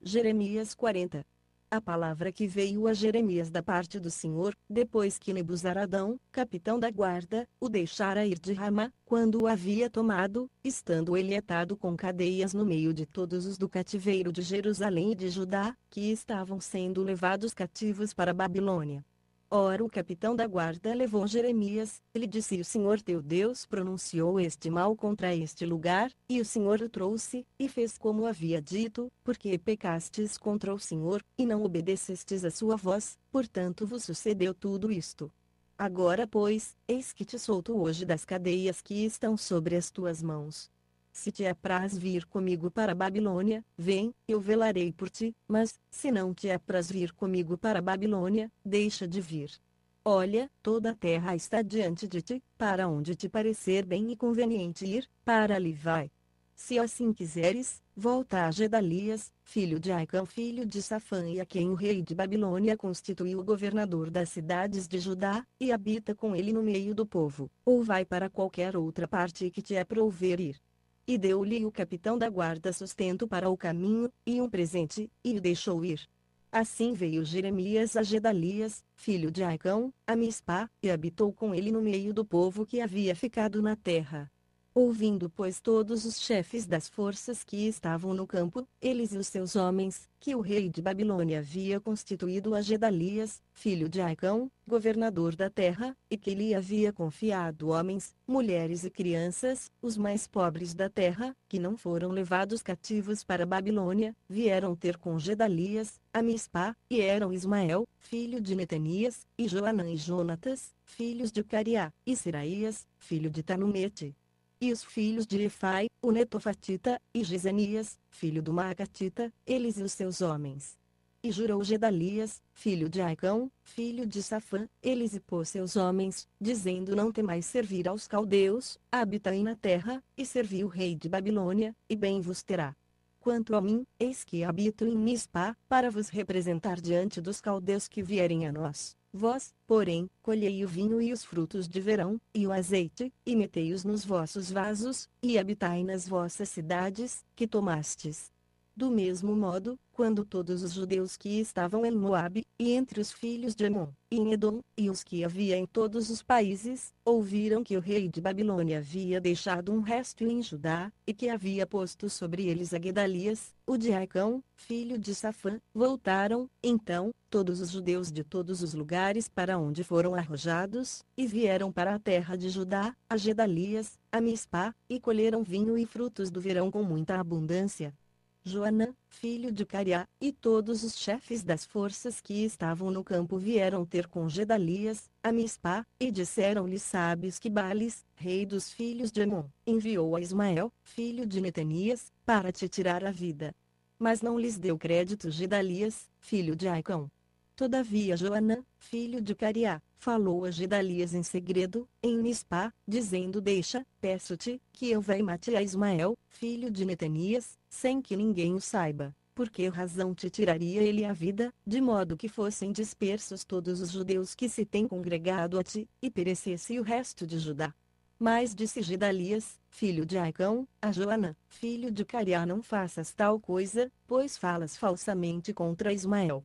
Jeremias 40. A palavra que veio a Jeremias da parte do Senhor, depois que Nebuzaradão, capitão da guarda, o deixara ir de Ramá, quando o havia tomado, estando ele atado com cadeias no meio de todos os do cativeiro de Jerusalém e de Judá, que estavam sendo levados cativos para a Babilônia. Ora, o capitão da guarda levou Jeremias, ele disse: o Senhor teu Deus pronunciou este mal contra este lugar, e o Senhor o trouxe, e fez como havia dito, porque pecastes contra o Senhor, e não obedecestes a sua voz, portanto vos sucedeu tudo isto. Agora, pois, eis que te solto hoje das cadeias que estão sobre as tuas mãos. Se te apraz vir comigo para a Babilônia, vem, eu velarei por ti, mas, se não te apraz vir comigo para a Babilônia, deixa de vir. Olha, toda a terra está diante de ti, para onde te parecer bem e conveniente ir, para ali vai. Se assim quiseres, volta a Gedalias, filho de Aicão, filho de Safã, e a quem o rei de Babilônia constituiu governador das cidades de Judá, e habita com ele no meio do povo, ou vai para qualquer outra parte que te aprouver ir. E deu-lhe o capitão da guarda sustento para o caminho, e um presente, e o deixou ir. Assim veio Jeremias a Gedalias, filho de Aicão, a Mispá, e habitou com ele no meio do povo que havia ficado na terra. Ouvindo, pois, todos os chefes das forças que estavam no campo, eles e os seus homens, que o rei de Babilônia havia constituído a Gedalias, filho de Aicão, governador da terra, e que lhe havia confiado homens, mulheres e crianças, os mais pobres da terra, que não foram levados cativos para a Babilônia, vieram ter com Gedalias, a Mispá, e eram Ismael, filho de Netanias, e Joanã e Jonatas, filhos de Cariá, e Seraías, filho de Tanumete. E os filhos de Efai, o Netofatita, e Gesanias, filho do Maacatita, eles e os seus homens. E jurou Gedalias, filho de Aicão, filho de Safã, eles e pôs seus homens, dizendo: não temais servir aos caldeus, habitai na terra, e servi o rei de Babilônia, e bem vos terá. Quanto a mim, eis que habito em Mispá, para vos representar diante dos caldeus que vierem a nós. Vós, porém, colhei o vinho e os frutos de verão, e o azeite, e metei-os nos vossos vasos, e habitai nas vossas cidades, que tomastes. Do mesmo modo, quando todos os judeus que estavam em Moabe, e entre os filhos de Amon, e em Edom, e os que havia em todos os países, ouviram que o rei de Babilônia havia deixado um resto em Judá, e que havia posto sobre eles a Gedalias, o de Aicão, filho de Safã, voltaram, então, todos os judeus de todos os lugares para onde foram arrojados, e vieram para a terra de Judá, a Gedalias, a Mispá, e colheram vinho e frutos do verão com muita abundância. Joanã, filho de Cariá, e todos os chefes das forças que estavam no campo vieram ter com Gedalias, a Mispá, e disseram-lhe: sabes que Bales, rei dos filhos de Amon, enviou a Ismael, filho de Netanias, para te tirar a vida. Mas não lhes deu crédito Gedalias, filho de Aicão. Todavia Joanã, filho de Cariá, falou a Gedalias em segredo, em Mispá, dizendo: deixa, peço-te, que eu vá e mate a Ismael, filho de Netanias, sem que ninguém o saiba, por que razão te tiraria ele a vida, de modo que fossem dispersos todos os judeus que se têm congregado a ti, e perecesse o resto de Judá. Mas disse Gedalias, filho de Aicão, a Joanã, filho de Cariá: não faças tal coisa, pois falas falsamente contra Ismael.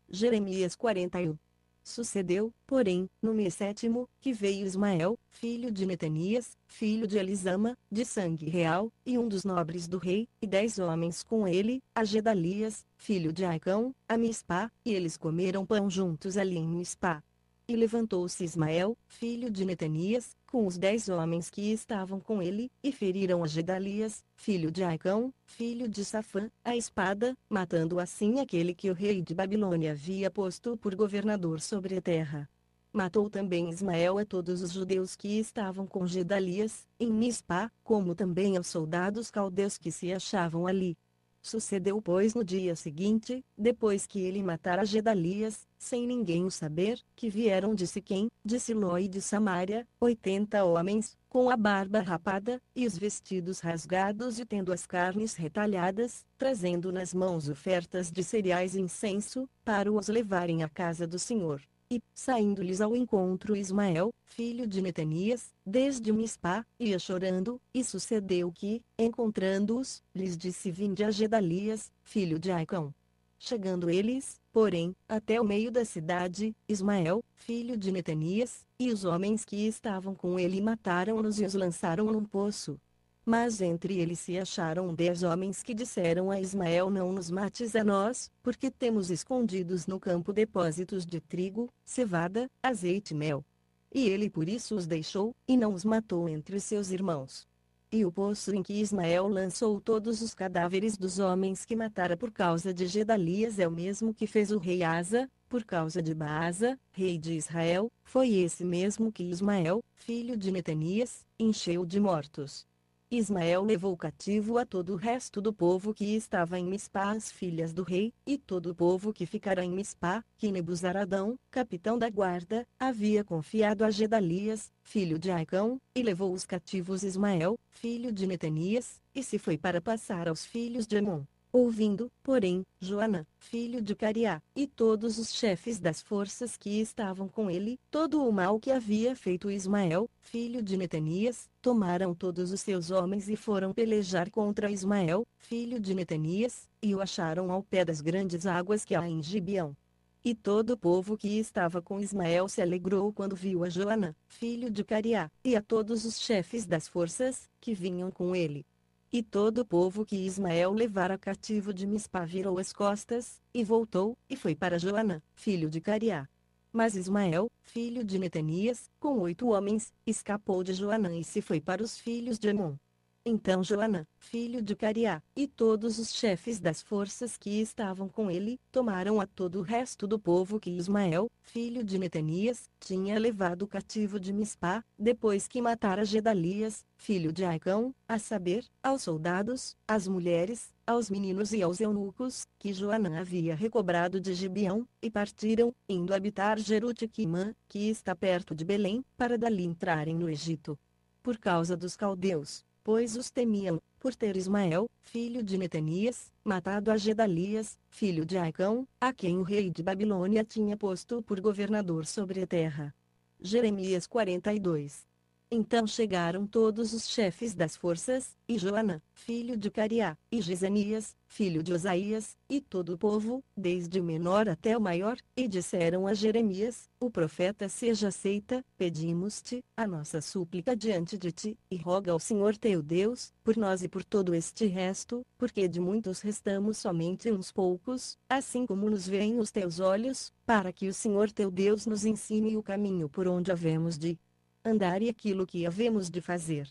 Jeremias 41. Sucedeu, porém, no mês sétimo, que veio Ismael, filho de Netanias, filho de Elisama, de sangue real, e um dos nobres do rei, e 10 homens com ele, a Gedalias, filho de Aicão, a Mispá, e eles comeram pão juntos ali em Mispá. E levantou-se Ismael, filho de Netanias, com os 10 homens que estavam com ele, e feriram a Gedalias, filho de Aicão, filho de Safã, a espada, matando assim aquele que o rei de Babilônia havia posto por governador sobre a terra. Matou também Ismael a todos os judeus que estavam com Gedalias, em Mispá, como também aos soldados caldeus que se achavam ali. Sucedeu, pois, no dia seguinte, depois que ele matara Gedalias, sem ninguém o saber, que vieram de Siquém, de Siló e de Samaria, 80 homens, com a barba rapada, e os vestidos rasgados e tendo as carnes retalhadas, trazendo nas mãos ofertas de cereais e incenso, para os levarem à casa do Senhor. E, saindo-lhes ao encontro Ismael, filho de Netanias, desde Mispá, ia chorando, e sucedeu que, encontrando-os, lhes disse: vinde a Gedalias, filho de Aicão. Chegando eles, porém, até o meio da cidade, Ismael, filho de Netanias, e os homens que estavam com ele mataram-nos e os lançaram num poço. Mas entre eles se acharam 10 homens que disseram a Ismael: não nos mates a nós, porque temos escondidos no campo depósitos de trigo, cevada, azeite e mel. E ele por isso os deixou, e não os matou entre os seus irmãos. E o poço em que Ismael lançou todos os cadáveres dos homens que matara por causa de Gedalias é o mesmo que fez o rei Asa, por causa de Baasa, rei de Israel, foi esse mesmo que Ismael, filho de Netanias, encheu de mortos. Ismael levou cativo a todo o resto do povo que estava em Mispa, as filhas do rei, e todo o povo que ficara em Mispa, que Nebuzaradão, capitão da guarda, havia confiado a Gedalias, filho de Aicão, e levou os cativos Ismael, filho de Netanias, e se foi para passar aos filhos de Amon. Ouvindo, porém, Joanã, filho de Cariá, e todos os chefes das forças que estavam com ele, todo o mal que havia feito Ismael, filho de Netanias, tomaram todos os seus homens e foram pelejar contra Ismael, filho de Netanias, e o acharam ao pé das grandes águas que há em Gibeão. E todo o povo que estava com Ismael se alegrou quando viu a Joanã, filho de Cariá, e a todos os chefes das forças, que vinham com ele. E todo o povo que Ismael levara cativo de Mispa virou as costas, e voltou, e foi para Joanã, filho de Cariá. Mas Ismael, filho de Netanias, com 8 homens, escapou de Joanã e se foi para os filhos de Amon. Então Joanã, filho de Cariá, e todos os chefes das forças que estavam com ele, tomaram a todo o resto do povo que Ismael, filho de Netanias, tinha levado cativo de Mispa, depois que matara Gedalias, filho de Aicão, a saber, aos soldados, às mulheres, aos meninos e aos eunucos, que Joanã havia recobrado de Gibeão, e partiram, indo habitar Jerute-Quimã, que está perto de Belém, para dali entrarem no Egito. Por causa dos caldeus, pois os temiam, por ter Ismael, filho de Netanias, matado a Gedalias, filho de Aicão, a quem o rei de Babilônia tinha posto por governador sobre a terra. Jeremias 42. Então chegaram todos os chefes das forças, e Joanã, filho de Cariá, e Gesanias, filho de Osaías, e todo o povo, desde o menor até o maior, e disseram a Jeremias, o profeta: seja aceita, pedimos-te, a nossa súplica diante de ti, e roga ao Senhor teu Deus, por nós e por todo este resto, porque de muitos restamos somente uns poucos, assim como nos veem os teus olhos, para que o Senhor teu Deus nos ensine o caminho por onde havemos de andar e aquilo que havemos de fazer.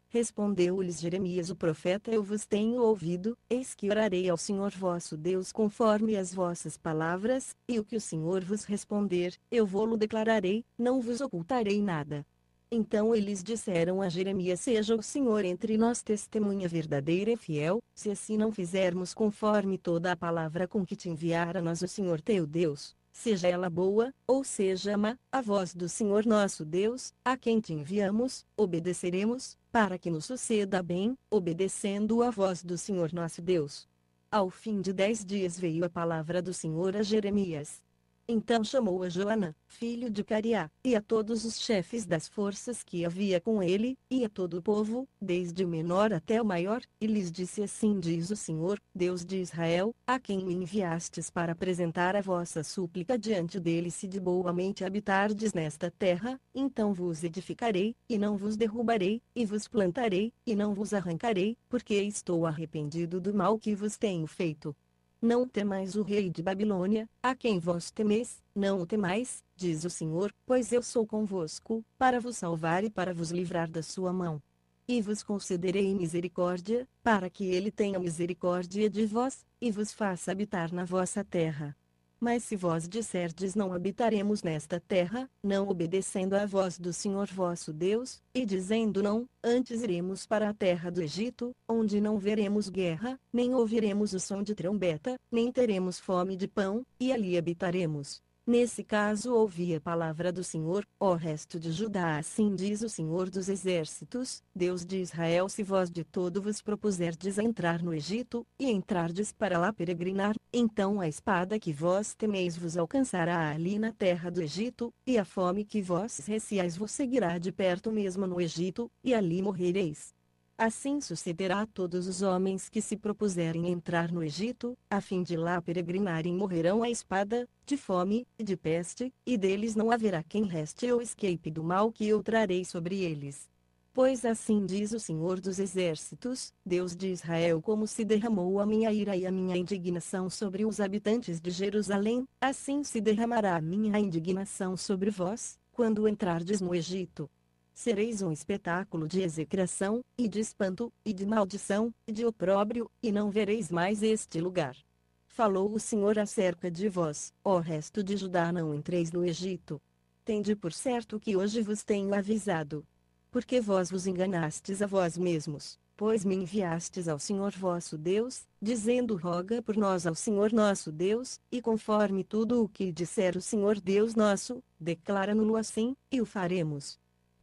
Respondeu-lhes Jeremias o profeta: eu vos tenho ouvido, eis que orarei ao Senhor vosso Deus conforme as vossas palavras, e o que o Senhor vos responder, eu vô-lo declararei, não vos ocultarei nada. Então eles disseram a Jeremias: seja o Senhor entre nós testemunha verdadeira e fiel, se assim não fizermos conforme toda a palavra com que te enviara nós o Senhor teu Deus, seja ela boa, ou seja má, a voz do Senhor nosso Deus, a quem te enviamos, obedeceremos, para que nos suceda bem, obedecendo a voz do Senhor nosso Deus. Ao fim de 10 dias veio a palavra do Senhor a Jeremias. Então chamou a Joanã, filho de Cariá, e a todos os chefes das forças que havia com ele, e a todo o povo, desde o menor até o maior, e lhes disse: assim diz o Senhor, Deus de Israel, a quem me enviastes para apresentar a vossa súplica diante dele: se de boamente habitardes nesta terra, então vos edificarei, e não vos derrubarei, e vos plantarei, e não vos arrancarei, porque estou arrependido do mal que vos tenho feito. Não temais o rei de Babilônia, a quem vós temeis, não o temais, diz o Senhor, pois eu sou convosco, para vos salvar e para vos livrar da sua mão. E vos concederei misericórdia, para que ele tenha misericórdia de vós, e vos faça habitar na vossa terra. Mas se vós disserdes: não habitaremos nesta terra, não obedecendo à voz do Senhor vosso Deus, e dizendo não, antes iremos para a terra do Egito, onde não veremos guerra, nem ouviremos o som de trombeta, nem teremos fome de pão, e ali habitaremos. Nesse caso ouvi a palavra do Senhor, ó resto de Judá: assim diz o Senhor dos exércitos, Deus de Israel: se vós de todo vos propuserdes a entrar no Egito, e entrardes para lá peregrinar, então a espada que vós temeis vos alcançará ali na terra do Egito, e a fome que vós receais vos seguirá de perto mesmo no Egito, e ali morrereis. Assim sucederá a todos os homens que se propuserem entrar no Egito, a fim de lá peregrinarem, morrerão à espada, de fome, e de peste, e deles não haverá quem reste ou escape do mal que eu trarei sobre eles. Pois assim diz o Senhor dos Exércitos, Deus de Israel: como se derramou a minha ira e a minha indignação sobre os habitantes de Jerusalém, assim se derramará a minha indignação sobre vós, quando entrardes no Egito. Sereis um espetáculo de execração, e de espanto, e de maldição, e de opróbrio, e não vereis mais este lugar. Falou o Senhor acerca de vós, ó resto de Judá: não entreis no Egito. Tende por certo que hoje vos tenho avisado. Porque vós vos enganastes a vós mesmos, pois me enviastes ao Senhor vosso Deus, dizendo: roga por nós ao Senhor nosso Deus, e conforme tudo o que disser o Senhor Deus nosso, declara-no-lo assim, e o faremos.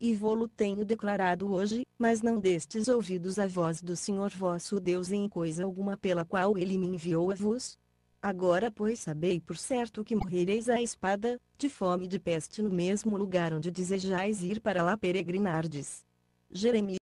E vô-lo tenho declarado hoje, mas não destes ouvidos à voz do Senhor vosso Deus em coisa alguma pela qual ele me enviou a vos. Agora, pois, sabei por certo que morrereis à espada, de fome e de peste no mesmo lugar onde desejais ir para lá peregrinardes. Jeremias